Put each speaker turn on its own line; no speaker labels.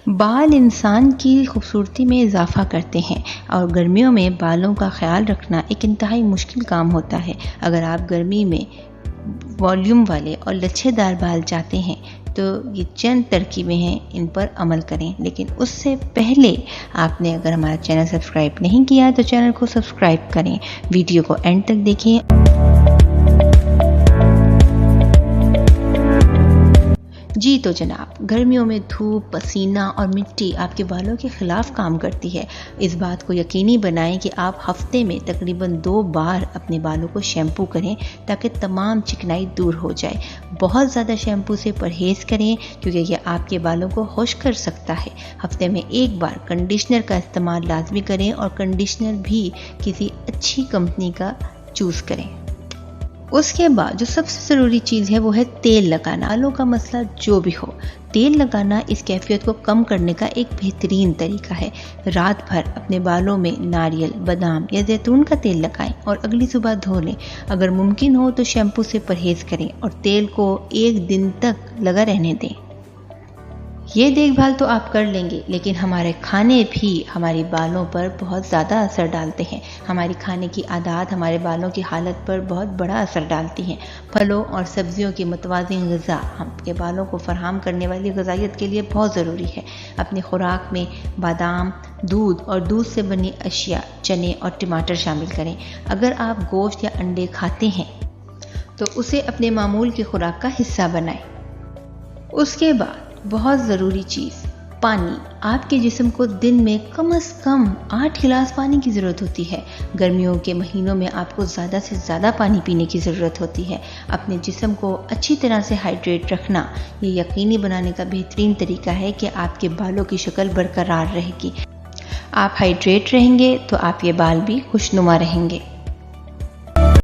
बाल इंसान की खूबसूरती में इजाफा करते हैं और गर्मियों में बालों का ख्याल रखना एक इंतहाई मुश्किल काम होता है। अगर आप गर्मी में वॉल्यूम वाले और लच्छेदार बाल चाहते हैं तो ये चंद तरकीबें हैं, इन पर अमल करें। लेकिन उससे पहले आपने अगर हमारा चैनल सब्सक्राइब नहीं किया तो चैनल को सब्सक्राइब करें, वीडियो को एंड तक देखें। जी तो जनाब, गर्मियों में धूप, पसीना और मिट्टी आपके बालों के खिलाफ काम करती है। इस बात को यकीनी बनाएं कि आप हफ्ते में तकरीबन 2 बार अपने बालों को शैम्पू करें ताकि तमाम चिकनाई दूर हो जाए। बहुत ज़्यादा शैम्पू से परहेज़ करें क्योंकि यह आपके बालों को खुश्क कर सकता है। हफ्ते में 1 बार कंडीशनर का इस्तेमाल लाजमी करें और कंडीशनर भी किसी अच्छी कंपनी का चूज़ करें। उसके बाद जो सबसे ज़रूरी चीज़ है वो है तेल लगाना। बालों का मसला जो भी हो, तेल लगाना इस कैफियत को कम करने का एक बेहतरीन तरीका है। रात भर अपने बालों में नारियल, बादाम या जैतून का तेल लगाएं और अगली सुबह धो लें। अगर मुमकिन हो तो शैम्पू से परहेज़ करें और तेल को 1 दिन तक लगा रहने दें। ये देखभाल तो आप कर लेंगे, लेकिन हमारे खाने भी हमारे बालों पर बहुत ज़्यादा असर डालते हैं। हमारी खाने की आदत हमारे बालों की हालत पर बहुत बड़ा असर डालती हैं। फलों और सब्जियों की मुतवाज़िन ग़िज़ा आपके बालों को फराहम करने वाली ग़िज़ाइयत के लिए बहुत ज़रूरी है। अपनी खुराक में बादाम, दूध और दूध से बनी अशिया, चने और टमाटर शामिल करें। अगर आप गोश्त या अंडे खाते हैं तो उसे अपने मामूल की खुराक का हिस्सा बनाएं। उसके बाद बहुत ज़रूरी चीज़, पानी। आपके जिस्म को दिन में कम से कम 8 गिलास पानी की ज़रूरत होती है। गर्मियों के महीनों में आपको ज़्यादा से ज़्यादा पानी पीने की ज़रूरत होती है। अपने जिस्म को अच्छी तरह से हाइड्रेट रखना ये यकीनी बनाने का बेहतरीन तरीका है कि आपके बालों की शक्ल बरकरार रहेगी। आप हाइड्रेट रहेंगे तो आपके बाल भी खुशनुमा रहेंगे।